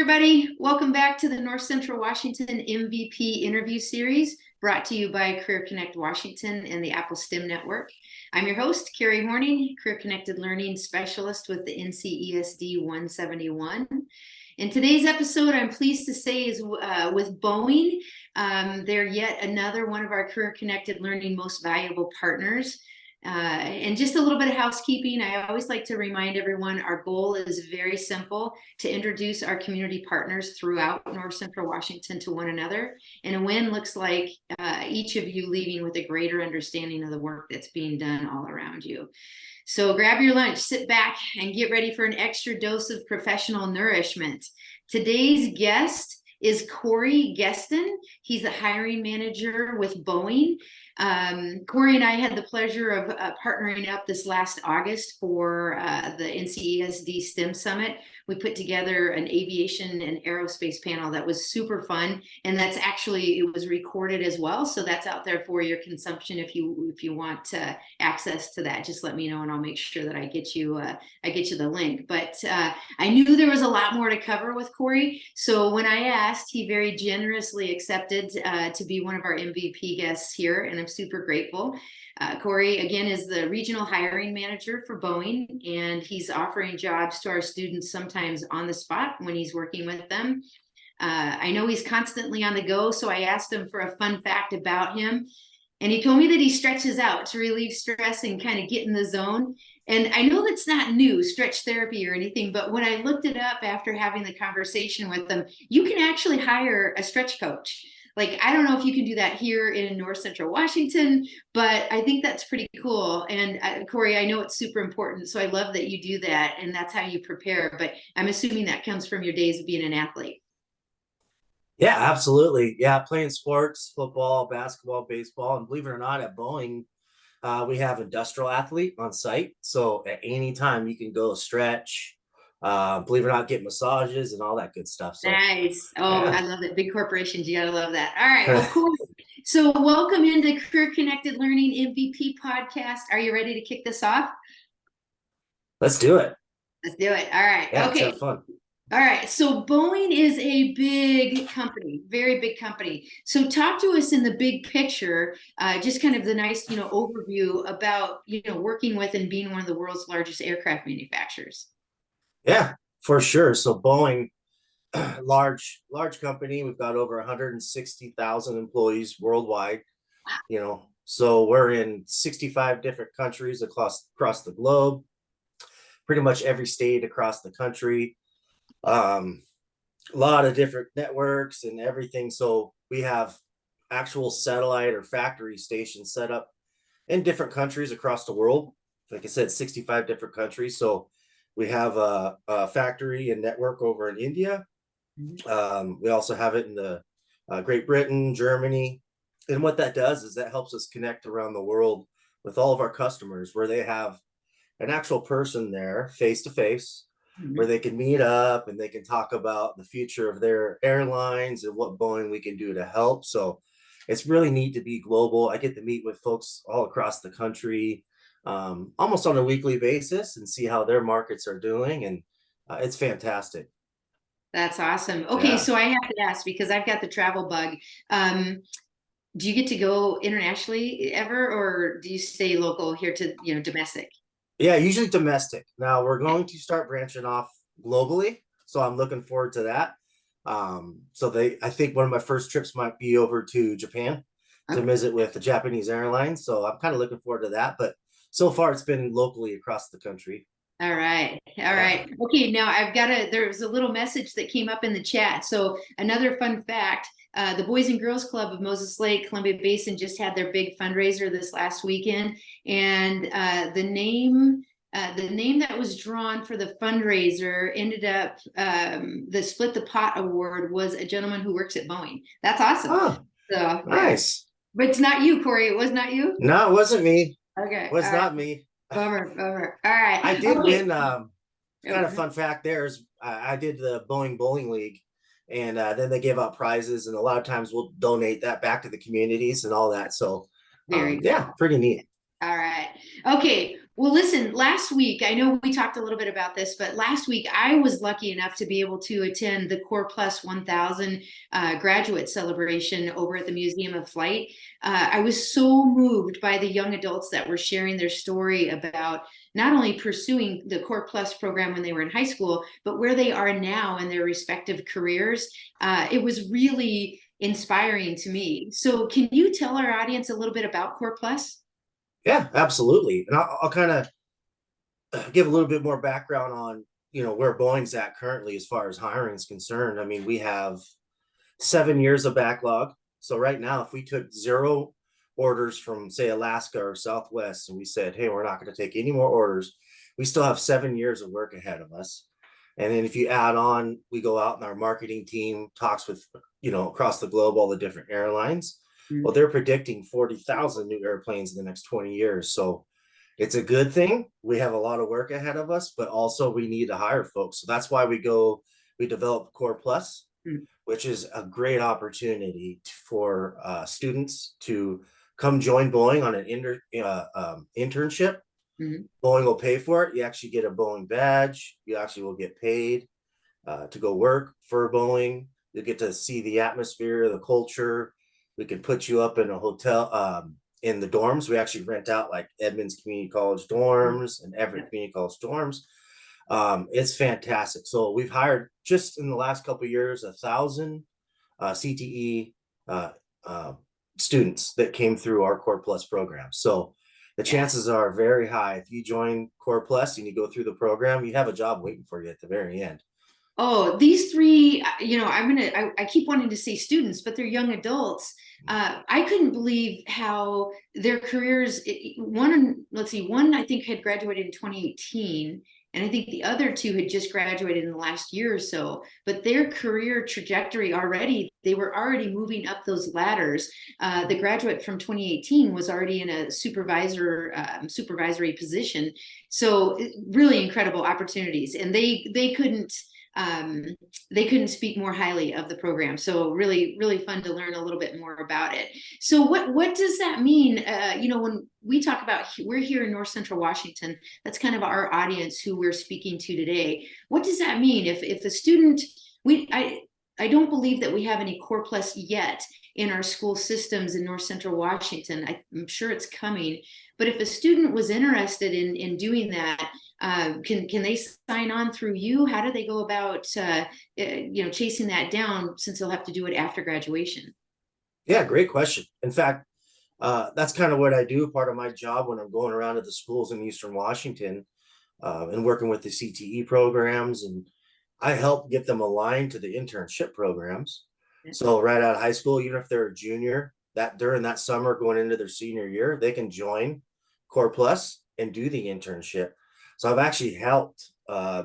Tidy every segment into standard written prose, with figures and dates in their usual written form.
everybody. Welcome back to the North Central Washington MVP interview series brought to you by Career Connect Washington and the Apple STEM Network. I'm your host, Carrie Horning, Career Connected Learning Specialist with the NCESD 171. In today's episode, I'm pleased to say is with Boeing. They're yet another one of our Career Connected Learning most valuable partners. And just a little bit of housekeeping. I always like to remind everyone our goal is very simple: to introduce our community partners throughout North Central Washington to one another. And a win looks like each of you leaving with a greater understanding of the work that's being done all around you. So grab your lunch, sit back, and get ready for an extra dose of professional nourishment. Today's guest is Corey Gueston. He's the hiring manager with Boeing. Corey and I had the pleasure of partnering up this last August for the NCESD STEM Summit. We put together an aviation and aerospace panel that was super fun, and that's actually, it was recorded as well, so that's out there for your consumption. If you want access to that, just let me know and I'll make sure that I get you the link. But I knew there was a lot more to cover with Corey, so when I asked, he very generously accepted to be one of our MVP guests here, and I'm super grateful. Corey, again, is the regional hiring manager for Boeing, and he's offering jobs to our students sometimes on the spot when he's working with them. I know he's constantly on the go, so I asked him for a fun fact about him, and he told me that he stretches out to relieve stress and kind of get in the zone. And I know that's not new, stretch therapy or anything, but when I looked it up after having the conversation with him, you can actually hire a stretch coach. Like, I don't know if you can do that here in North Central Washington, but I think that's pretty cool. And Corey, I know it's super important, so I love that you do that, and that's how you prepare. But I'm assuming that comes from your days of being an athlete. Yeah, absolutely. Yeah, playing sports, football, basketball, baseball, and believe it or not, at Boeing, we have industrial athlete on site. So at any time you can go stretch, believe it or not, get massages and all that good stuff. So Nice. Oh, yeah. I love it. Big corporations, you gotta love that. All right, well, cool. So welcome into Career Connected Learning MVP podcast. Are you ready to kick this off? Let's do it. Let's do it. All right. Yeah, let's Okay. have fun. All right, so Boeing is a big company, very big company. So talk to us in the big picture, just kind of the nice, overview about, working with and being one of the world's largest aircraft manufacturers. Yeah, for sure. So Boeing, large company. We've got over 160,000 employees worldwide. So we're in 65 different countries across the globe, pretty much every state across the country. A lot of different networks and everything. So we have actual satellite or factory stations set up in different countries across the world. Like I said, 65 different countries. So we have a factory and network over in India. We also have it in the Great Britain, Germany. And what that does is that helps us connect around the world with all of our customers, where they have an actual person there face to face, where they can meet up and they can talk about the future of their airlines and what Boeing we can do to help. So it's really neat to be global. I get to meet with folks all across the country, almost on a weekly basis, and see how their markets are doing. And it's fantastic. That's awesome. Okay, Yeah. so I have to ask because I've got the travel bug. Do you get to go internationally ever, or do you stay local here to, domestic? Yeah, usually domestic. Now we're going to start branching off globally, so I'm looking forward to that. I think one of my first trips might be over to Japan to Oh, visit with the Japanese airlines. So I'm kind of looking forward to that. But so far, it's been locally across the country. all right. All Yeah. right. Okay, now there's a little message that came up in the chat. So another fun fact, the Boys and Girls Club of Moses Lake, Columbia Basin just had their big fundraiser this last weekend. And the name that was drawn for the fundraiser ended up, the Split the Pot Award was a gentleman who works at Boeing. That's awesome. Oh, So, nice. but it's not you, Corey. It was not you? No, it wasn't me. Okay. It was All right. not me. Bummer. All right. I did Okay. win. Kind of fun fact there is I did the Boeing Bowling League, and then they give out prizes, and a lot of times we'll donate that back to the communities and all that. So Very yeah, cool. pretty neat. All right. Okay. Well, listen, last week, I know we talked a little bit about this, but last week I was lucky enough to be able to attend the Core Plus 1000 graduate celebration over at the Museum of Flight. I was so moved by the young adults that were sharing their story about not only pursuing the Core Plus program when they were in high school, but where they are now in their respective careers. It was really inspiring to me. So, can you tell our audience a little bit about Core Plus? Yeah, absolutely. And I'll kind of give a little bit more background on, where Boeing's at currently as far as hiring is concerned. I mean, we have 7 years of backlog. So right now, if we took zero orders from, say, Alaska or Southwest, and we said, hey, we're not going to take any more orders, we still have 7 years of work ahead of us. And then if you add on, we go out and our marketing team talks with, across the globe, all the different airlines. Well, they're predicting 40,000 new airplanes in the next 20 years. So it's a good thing. We have a lot of work ahead of us, but also we need to hire folks. So that's why we develop Core Plus, Mm. which is a great opportunity for students to come join Boeing on an internship. Mhm. Boeing will pay for it. You actually get a Boeing badge. You actually will get paid to go work for Boeing. You'll get to see the atmosphere, the culture. We can put you up in a hotel, in the dorms. We actually rent out like Edmonds Community College dorms and Everett Community College dorms. It's fantastic. So we've hired just in the last couple of years 1,000 CTE uh, uh, students that came through our Core Plus program. So the Yeah. chances are very high. If you join Core Plus and you go through the program, you have a job waiting for you at the very end. Oh, these three, I keep wanting to say students, but they're young adults. I couldn't believe how their careers, let's see, one I think had graduated in 2018, and I think the other two had just graduated in the last year or so. But their career trajectory already, they were already moving up those ladders. The graduate from 2018 was already in a supervisory position. So really incredible opportunities, and um, they couldn't speak more highly of the program. So really, really fun to learn a little bit more about it. So what does that mean? When we talk about we're here in North Central Washington, that's kind of our audience who we're speaking to today. What does that mean if a student I don't believe that we have any Core Plus yet in our school systems in North Central Washington. I'm sure it's coming. But if a student was interested in doing that, can they sign on through you? How do they go about chasing that down, since they'll have to do it after graduation? Yeah, great question. In fact, that's kind of what I do. Part of my job when I'm going around to the schools in Eastern Washington and working with the CTE programs, and I help get them aligned to the internship programs. So right out of high school, even if they're a junior, that during that summer going into their senior year, they can join Core Plus and do the internship. So I've actually helped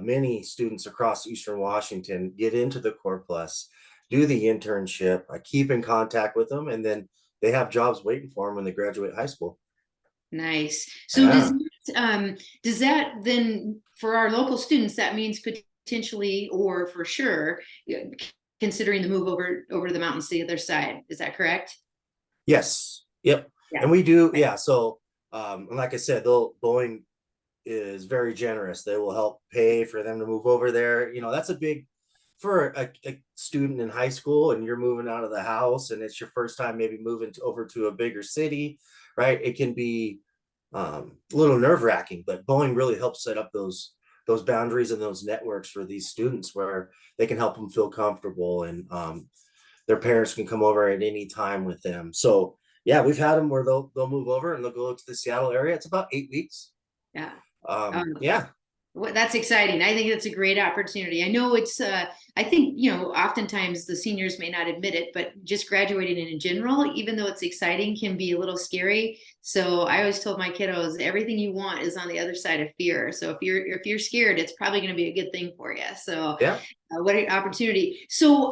many students across Eastern Washington get into the Core Plus, do the internship. I keep in contact with them, and then they have jobs waiting for them when they graduate high school. Nice. So Yeah. does that then, for our local students, that means potentially or for sure considering the move over to the mountains to the other side? Is that correct? Yes. Yep. Yeah. And we do. Yeah. So, and like I said, Boeing is very generous. They will help pay for them to move over there. That's a big for a student in high school, and you're moving out of the house, and it's your first time maybe moving over to a bigger city, right? It can be a little nerve wracking, but Boeing really helps set up those boundaries and those networks for these students where they can help them feel comfortable, and their parents can come over at any time with them. So yeah, we've had them where they'll move over and they'll go to the Seattle area. It's about 8 weeks. Yeah. Yeah. Well, that's exciting. I think it's a great opportunity. I know I think, oftentimes the seniors may not admit it, but just graduating in general, even though it's exciting, can be a little scary. So I always told my kiddos, everything you want is on the other side of fear. So if you're scared, it's probably going to be a good thing for you. So Yeah. what an opportunity. So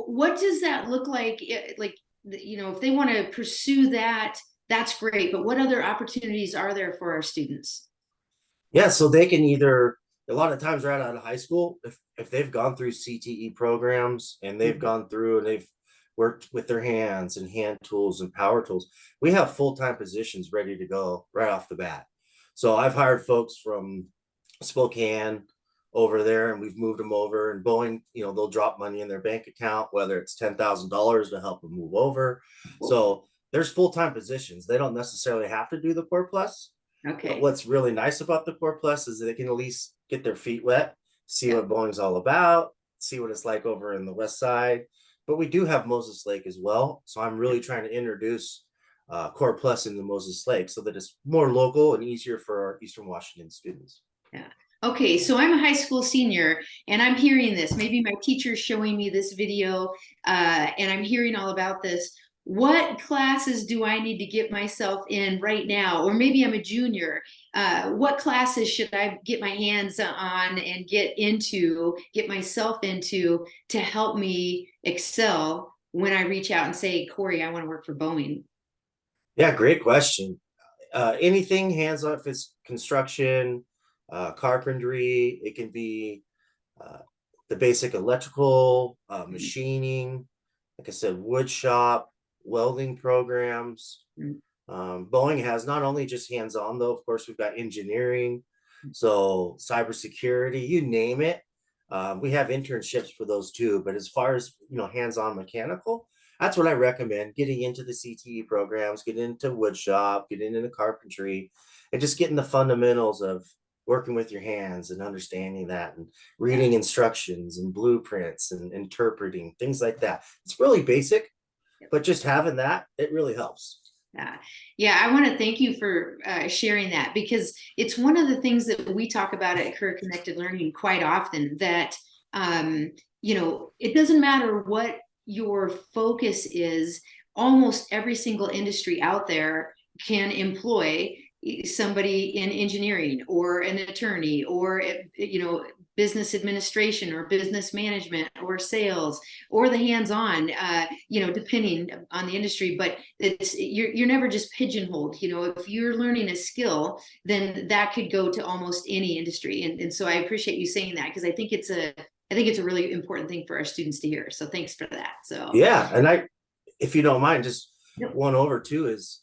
what does that look like? Like, if they want to pursue that, that's great. But what other opportunities are there for our students? Yeah, so they can either a lot of times right out of high school, if they've gone through CTE programs and they've Mhm. gone through and they've work with their hands and hand tools and power tools. We have full-time positions ready to go right off the bat. So I've hired folks from Spokane over there, and we've moved them over. And Boeing, they'll drop money in their bank account, whether it's $10,000 to help them move over. So there's full-time positions. They don't necessarily have to do the Core Plus. Okay. But what's really nice about the Core Plus is they can at least get their feet wet, see what Boeing's all about, see what it's like over in the West Side. But we do have Moses Lake as well. So I'm really trying to introduce Core Plus into Moses Lake so that it's more local and easier for our Eastern Washington students. Yeah. Okay, so I'm a high school senior and I'm hearing this. Maybe my teacher's showing me this video and I'm hearing all about this. What classes do I need to get myself in right now? Or maybe I'm a junior. What classes should I get my hands on and get myself into to help me excel when I reach out and say, Corey, I want to work for Boeing? Yeah, great question. Anything hands-on, if it's construction, carpentry, it can be the basic electrical, machining, like I said, wood shop, welding programs. Boeing has not only just hands-on though, of course, we've got engineering, so cybersecurity, you name it. We have internships for those too, but as far as hands-on mechanical, that's what I recommend: getting into the CTE programs, get into wood shop, get into carpentry, and just getting the fundamentals of working with your hands and understanding that and reading instructions and blueprints and interpreting things like that. It's really basic, but just having that, it really helps. Yeah, I want to thank you for sharing that, because it's one of the things that we talk about at Career Connected Learning quite often, that it doesn't matter what your focus is, almost every single industry out there can employ somebody in engineering or an attorney or business administration or business management or sales or the hands-on, depending on the industry. But you're never just pigeonholed. If you're learning a skill, then that could go to almost any industry. And so I appreciate you saying that, because I think it's a really important thing for our students to hear. So thanks for that. So yeah, and if you don't mind, just one over too is,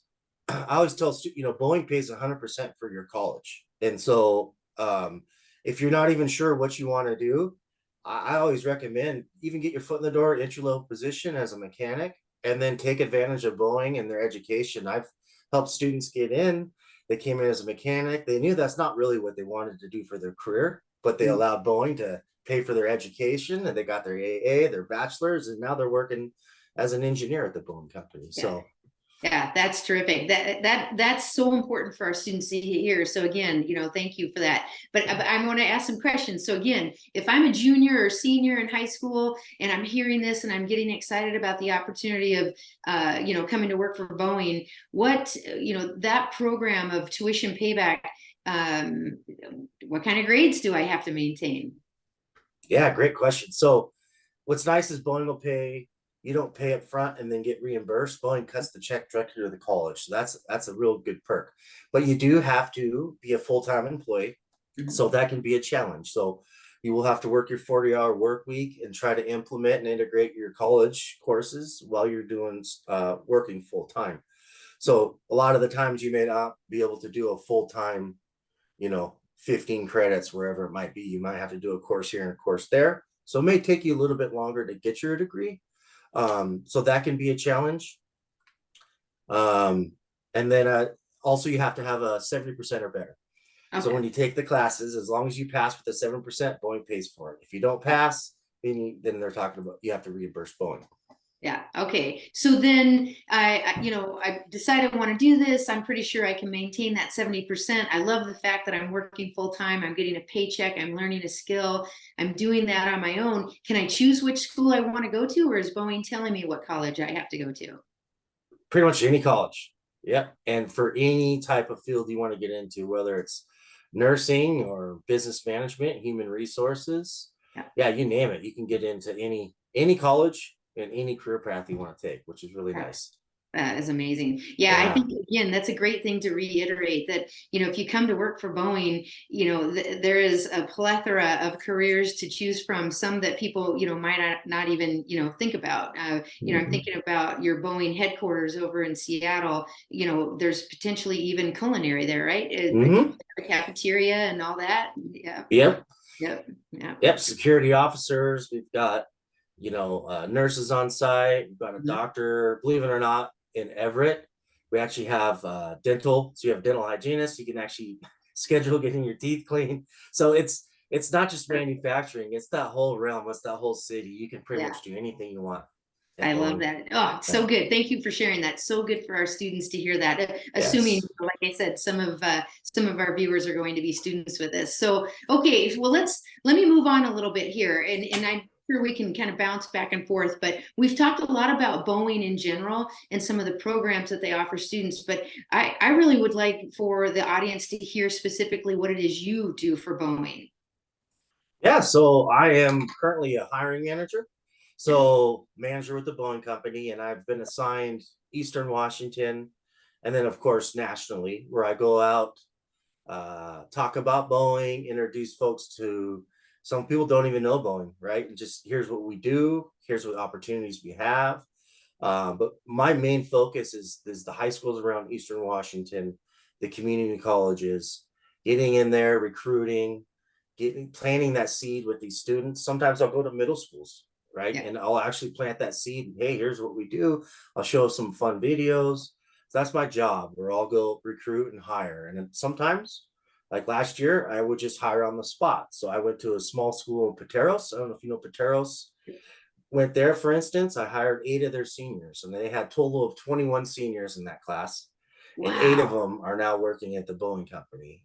I always tell students, Boeing pays 100% for your college. And so if you're not even sure what you want to do, I always recommend even get your foot in the door, entry level position as a mechanic, and then take advantage of Boeing and their education. I've helped students get in. They came in as a mechanic. They knew that's not really what they wanted to do for their career, but they allowed Boeing to pay for their education, and they got their AA, their bachelor's, and now they're working as an engineer at the Boeing company. So yeah, that's terrific. That's so important for our students to hear. So again, thank you for that. But I want to ask some questions. So again, if I'm a junior or senior in high school and I'm hearing this and I'm getting excited about the opportunity of, coming to work for Boeing, what, that program of tuition payback, what kind of grades do I have to maintain? Yeah, great question. So what's nice is Boeing will pay. You don't pay up front and then get reimbursed. Boeing cuts the check directly to the college. So that's a real good perk. But you do have to be a full-time employee. So that can be a challenge. So you will have to work your 40-hour work week and try to implement and integrate your college courses while you're doing working full-time. So a lot of the times you may not be able to do a full-time, 15 credits, wherever it might be. You might have to do a course here and a course there. So it may take you a little bit longer to get your degree. So that can be a challenge. And then also you have to have a 70% or better. Okay. So when you take the classes, as long as you pass with a 7%, Boeing pays for it. If you don't pass, then they're talking about you have to reimburse Boeing. Yeah. Okay. So then I decided I want to do this. I'm pretty sure I can maintain that 70%. I love the fact that I'm working full time. I'm getting a paycheck. I'm learning a skill. I'm doing that on my own. Can I choose which school I want to go to, or is Boeing telling me what college I have to go to? Pretty much any college. Yep. And for any type of field you want to get into, whether it's nursing or business management, human resources, yeah, you name it. You can get into any college and any career path you want to take, which is really nice. That is amazing. Yeah, I Yeah. think again, that's a great thing to reiterate that, if you come to work for Boeing, there is a plethora of careers to choose from, some that people, might not even, think about. I'm Mhm. thinking about your Boeing headquarters over in Seattle. There's potentially even culinary there, right? Mhm. The cafeteria and all that. Yeah. Yep. Yep. Yeah. Yep. Security officers. We've got, nurses on site. We've got a Mhm. doctor. Believe it or not, in Everett, we actually have dental. So you have dental hygienists. You can actually schedule getting your teeth cleaned. So it's not just manufacturing. It's that whole realm. It's that whole city. You can pretty Yeah. much do anything you want at I love Boeing. that. Oh, it's so Yeah. good. Thank you for sharing that. So good for our students to hear that. Assuming, Yes. like I said, some of our viewers are going to be students with this. So, okay, well, let me move on a little bit here, and I'm sure we can kind of bounce back and forth. But we've talked a lot about Boeing in general and some of the programs that they offer students. But I really would like for the audience to hear specifically what it is you do for Boeing. Yeah, so I am currently a hiring manager. Yeah. So manager with the Boeing company, and I've been assigned Eastern Washington, and then of course nationally, where I go out, talk about Boeing, introduce folks to some people don't even know Boeing, right? And just here's what we do, here's what opportunities we have. But my main focus is the high schools around Eastern Washington, the community colleges, getting in there, recruiting, getting planting that seed with these students. Sometimes I'll go to middle schools, right? Yeah. And I'll actually plant that seed. Hey, here's what we do. I'll show some fun videos. So that's my job, where I'll go recruit and hire. And then sometimes, like last year, I would just hire on the spot. So I went to a small school in Pateros. I don't know if you know Pateros. Went there, for instance, I hired 8 of their seniors, and they had a total of 21 seniors in that class, and 8 of Wow. them are now working at the Boeing company.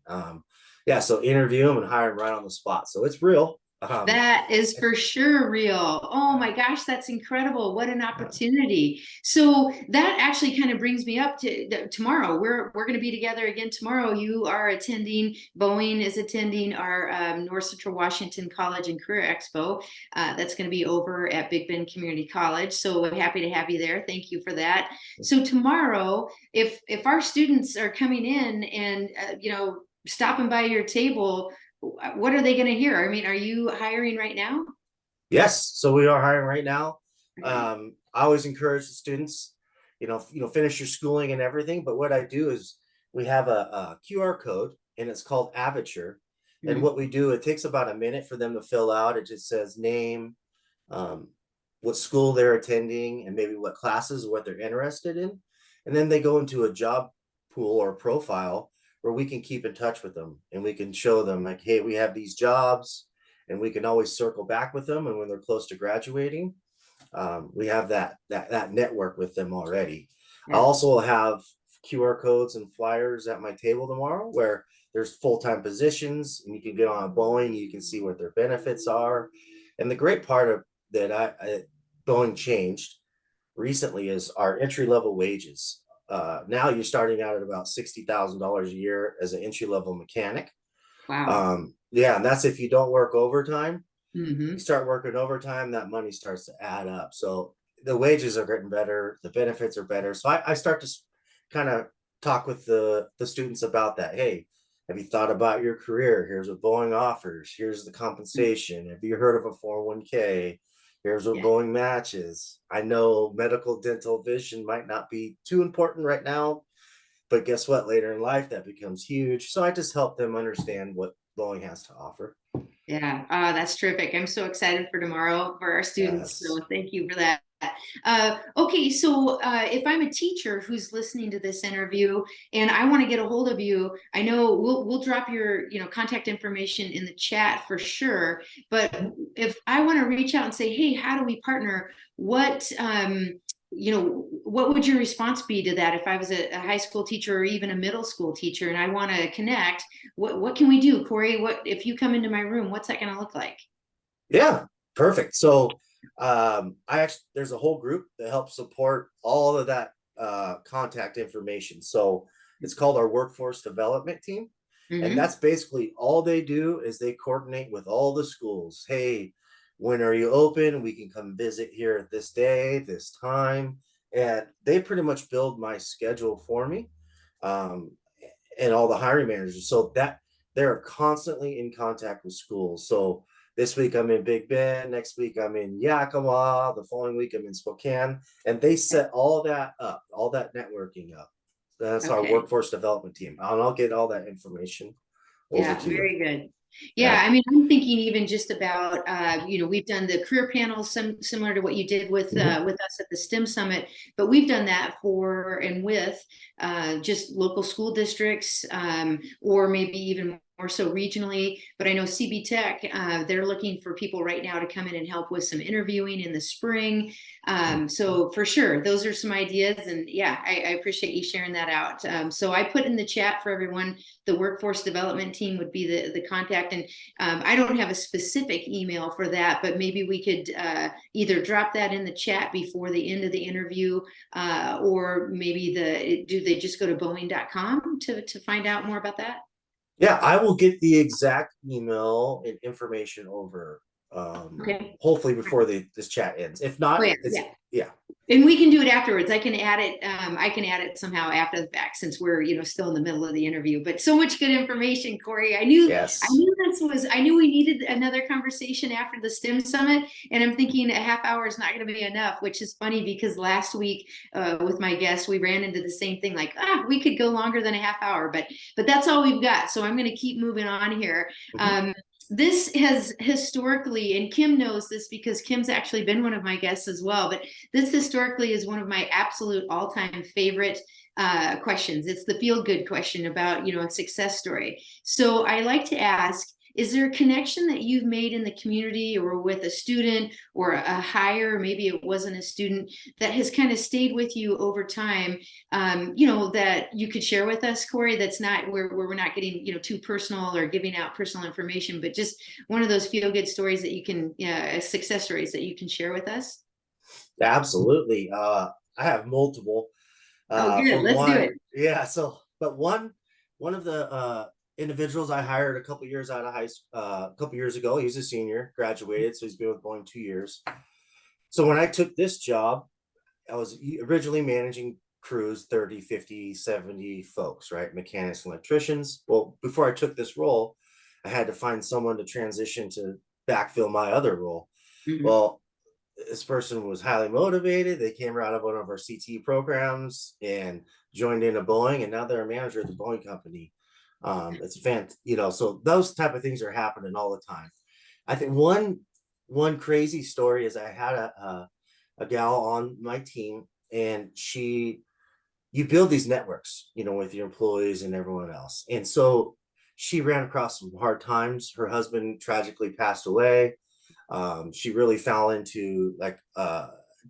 Yeah, so interview them and hire them right on the spot. So it's real. That is It, for sure real. Oh yeah, my gosh, that's incredible. What an yeah. opportunity. So that actually kind of brings me up to tomorrow. We're going to be together again tomorrow. You are attending, Boeing is attending our North Central Washington College and Career Expo. That's going to be over at Big Bend Community College. So we're happy to have you there. Thank you for that. So tomorrow, if our students are coming in and stopping by your table, what are they going to hear? I mean, are you hiring right now? Yes, so we are hiring right now. Okay. I always encourage the students, finish your schooling and everything. But what I do is we have a QR code, and it's called Avature. And Mhm. what we do, it takes about a minute for them to fill out. It just says name, um, what school they're attending, and maybe what classes, what they're interested in. And then they go into a job pool or profile where we can keep in touch with them, and we can show them like, hey, we have these jobs, and we can always circle back with them. And when they're close to graduating, we have that network with them already. I Yeah. also have QR codes and flyers at my table tomorrow where there's full-time positions, and you can get on Boeing, you can see what their benefits are. And the great part of that Boeing changed recently is our entry-level wages. Now you're starting out at about $60,000 a year as an entry-level mechanic. Wow. Yeah, and that's if you don't work overtime. You Hmm. start working overtime, that money starts to add up. So the wages are getting better, the benefits are better. So I start to kind of talk with the students about that. Hey, have you thought about your career? Here's what Boeing offers. Here's the compensation. Have you heard of a 401k? Here's what Yeah. Boeing matches. I know medical, dental, vision might not be too important right now, but guess what? Later in life, that becomes huge. So I just help them understand what Boeing has to offer. Yeah. That's terrific. I'm so excited for tomorrow for our students. So Yes. thank you for that. Okay, so if I'm a teacher who's listening to this interview and I want to get a hold of you, I know we'll drop your contact information in the chat for sure. But if I want to reach out and say, hey, how do we partner? What would your response be to that if I was a high school teacher or even a middle school teacher and I want to connect? What can we do, Corey? What if you come into my room? What's that going to look like? Yeah, perfect. So I actually there's a whole group that helps support all of that contact information. So it's called our workforce development team. And Hmm. that's basically all they do is they coordinate with all the schools. Hey, when are you open? We can come visit here at this day, this time. and they pretty much build my schedule for me, um, and all the hiring managers. So that they're constantly in contact with schools. So this week I'm in Big Bend, next week I'm in Yakima, the following week I'm in Spokane, and they set all that up, all that networking up. That's our Okay. workforce development team. And I'll get all that information over Yeah, to you. very good. Yeah, Yeah. I mean, I'm thinking even just about, we've done the career panels, similar to what you did Mhm. with us at the STEM Summit, but we've done that for and with just local school districts, or maybe even more so regionally. But I know CB Tech, they're looking for people right now to come in and help with some interviewing in the spring. So for sure, those are some ideas, and yeah, I appreciate you sharing that out. So I put in the chat for everyone, the workforce development team would be the contact. And I don't have a specific email for that, but maybe we could either drop that in the chat before the end of the interview, or maybe do they just go to Boeing.com to find out more about that? Yeah, I will get the exact email and information over, Okay. hopefully before this chat ends. If Oh not, yeah, it's yeah. yeah. And we can do it afterwards. I can add it. I can add it somehow after the fact, since we're still in the middle of the interview. But so much good information, Corey. Yes. I knew we needed another conversation after the STEM summit, and I'm thinking a half hour is not going to be enough. Which is funny because last week with my guests, we ran into the same thing. Like, we could go longer than a half hour, but that's all we've got. So I'm going to keep moving on here. Mhm. This has historically, and Kim knows this because Kim's actually been one of my guests as well, but this historically is one of my absolute all-time favorite questions. It's the feel-good question about, a success story. So I like to ask, is there a connection that you've made in the community or with a student or a hire, maybe it wasn't a student, that has kind of stayed with you over time, that you could share with us, Corey, that's not where we're not getting, too personal or giving out personal information, but just one of those feel-good stories that you can, success stories that you can share with us? Absolutely. I have multiple. Oh, For good. Let's do it. one, yeah. So, but one of the individuals I hired a couple years out of high school, a couple years ago, he's a senior, graduated, so he's been with Boeing 2 years. So when I took this job, I was originally managing crews, 30, 50, 70 folks, right? Mechanics, electricians. Well, before I took this role, I had to find someone to transition to backfill my other role. Mhm. Well, this person was highly motivated. They came out of one of our CT programs and joined in a Boeing, and now they're a manager at the Boeing company. It's so those type of things are happening all the time. I think one crazy story is I had a gal on my team, and you build these networks, with your employees and everyone else. And so she ran across some hard times. Her husband tragically passed away. She really fell into like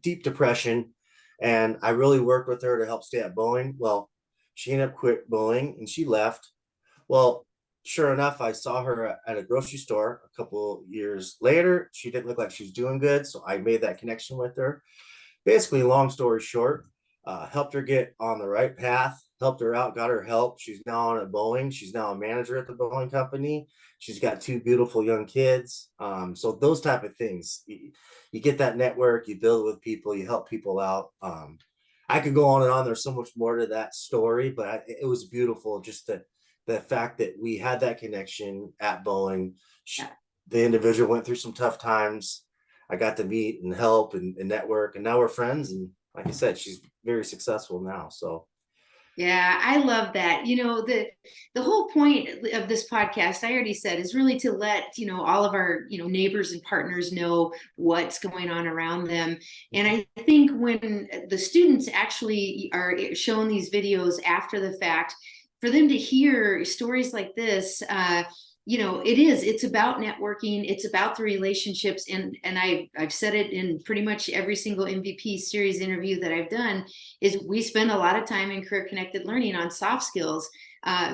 deep depression, and I really worked with her to help stay at Boeing. Well, she ended up quit Boeing and she left. Well, sure enough, I saw her at a grocery store a couple years later. She didn't look like she was doing good, so I made that connection with her. Basically, long story short, helped her get on the right path, helped her out, got her help. She's now on at Boeing. She's now a manager at the Boeing company. She's got two beautiful young kids. So those type of things, you get that network, you build with people, you help people out. I could go on and on. There's so much more to that story, but it was beautiful. Just the fact that we had that connection at Boeing. Yeah. The individual went through some tough times. I got to meet and help and network, and now we're friends. And like I said, she's very successful now. So Yeah, I love that. The whole point of this podcast, I already said, is really to let, all of our, neighbors and partners know what's going on around them. And I think when the students actually are shown these videos after the fact, for them to hear stories like this, it's about networking, it's about the relationships. And I've said it in pretty much every single MVP series interview that I've done, is we spend a lot of time in career connected learning on soft skills,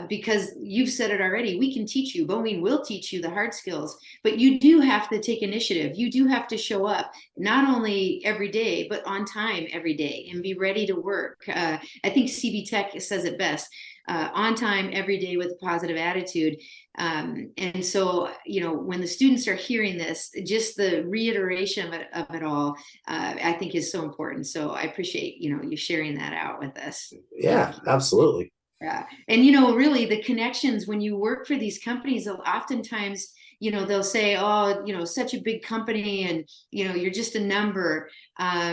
because you've said it already. We can teach you, Boeing will teach you the hard skills, but you do have to take initiative. You do have to show up not only every day, but on time every day and be ready to work. I think CB Tech says it best. on time every day with a positive attitude. And so, when the students are hearing this, just the reiteration of it all, I think is so important. So I appreciate, you sharing that out with us. Yeah, absolutely. Yeah. And, really the connections when you work for these companies, oftentimes, they'll say, oh, such a big company and, you're just a number.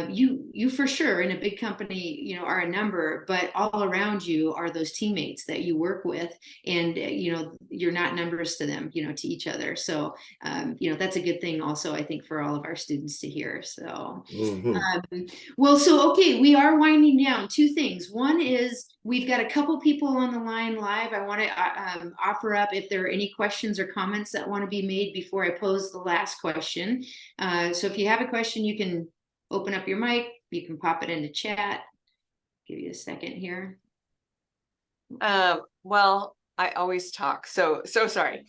You for sure in a big company, are a number, but all around you are those teammates that you work with. And, you're not numbers to them, to each other. So, that's a good thing also, I think, for all of our students to hear. So, well, so, okay, we are winding down. Two things. One is we've got a couple people on the line live. I want to offer up if there are any questions or comments that want to be made before I pose the last question. So if you have a question, you can open up your mic. You can pop it into chat. Give you a second here. Well, I always talk, so sorry.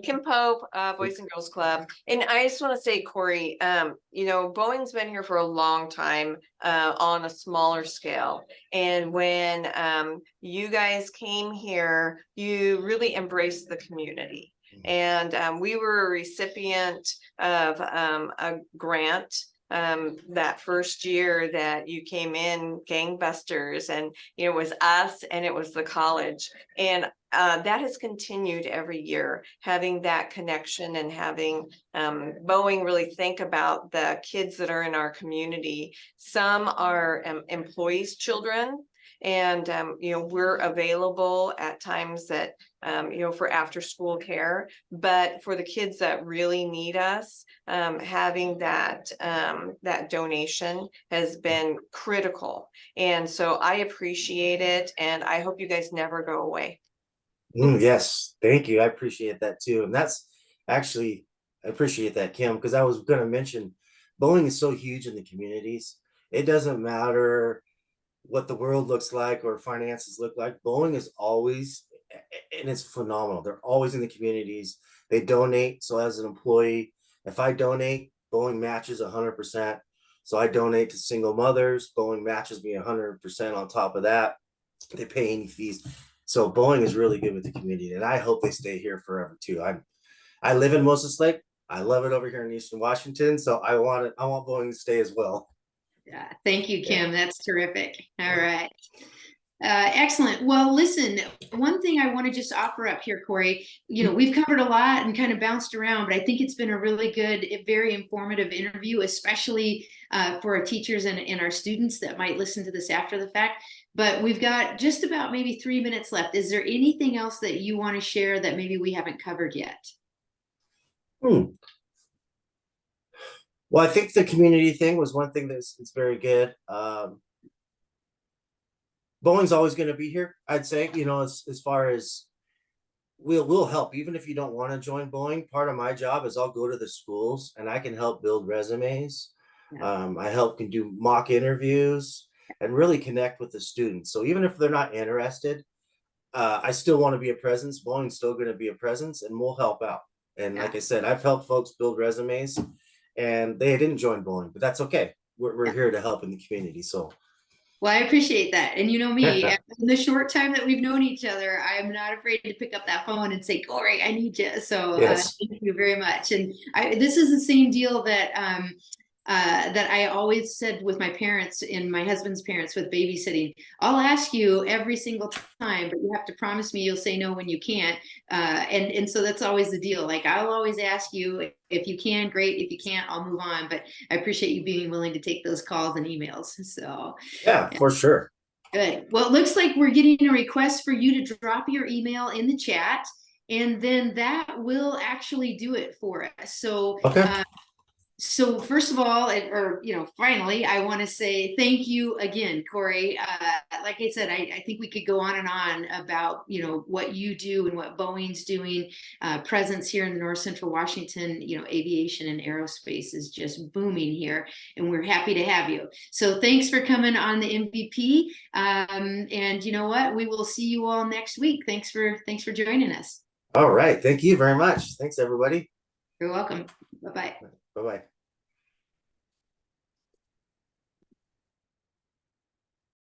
Kim Pope, Boys and Girls Club. And I just want to say, Corey, Boeing's been here for a long time on a smaller scale. And when you guys came here, you really embraced the community. And we were a recipient of a grant that first year that you came in, gangbusters, and it was us and it was the college. And that has continued every year, having that connection and having Boeing really think about the kids that are in our community. Some are employees' children, and we're available at times that for after school care, but for the kids that really need us, having that donation has been critical. And so I appreciate it, and I hope you guys never go away. Yes, thank you. I appreciate that too. And that's actually, I appreciate that, Kim, because I was going to mention Boeing is so huge in the communities. It doesn't matter what the world looks like or finances look like. Boeing is always, and it's phenomenal. They're always in the communities. They donate. So as an employee, if I donate, Boeing matches 100%. So I donate to single mothers. Boeing matches me 100% on top of that. They pay any fees. So Boeing is really good with the community, and I hope they stay here forever too. I live in Moses Lake. I love it over here in Eastern Washington. So I want Boeing to stay as well. Yeah, thank you, Kim. Yeah. That's terrific. All right. Excellent. Well, listen, one thing I want to just offer up here, Corey, we've covered a lot and kind of bounced around, but I think it's been a really good, very informative interview, especially for our teachers and our students that might listen to this after the fact. But we've got just about maybe 3 minutes left. Is there anything else that you want to share that maybe we haven't covered yet? Well, I think the community thing was one thing that's very good. Boeing's always going to be here. I'd say, as far as we'll help, even if you don't want to join Boeing. Part of my job is I'll go to the schools and I can help build resumes. Yeah. Can do mock interviews and really connect with the students. So even if they're not interested, I still want to be a presence. Boeing's still going to be a presence, and we'll help out. And yeah. Like I said, I've helped folks build resumes, and they didn't join Boeing, but that's okay. We're here to help in the community. So. Well, I appreciate that. And you know me, in the short time that we've known each other, I'm not afraid to pick up that phone and say, Corey, I need you. So yes. Thank you very much. And this is the same deal that that I always said with my parents and my husband's parents with babysitting. I'll ask you every single time, but you have to promise me you'll say no when you can't. And so that's always the deal. Like, I'll always ask you if you can, great. If you can't, I'll move on. But I appreciate you being willing to take those calls and emails. So yeah, for sure. Good. Well, it looks like we're getting a request for you to drop your email in the chat, and then that will actually do it for us. So okay. So first of all, finally, I want to say thank you again, Corey. Like I said, I think we could go on and on about, what you do and what Boeing's doing. Presence here in North Central Washington, aviation and aerospace is just booming here, and we're happy to have you. So thanks for coming on the MVP. And you know what? We will see you all next week. Thanks for joining us. All right. Thank you very much. Thanks, everybody. You're welcome. Bye-bye. Bye-bye.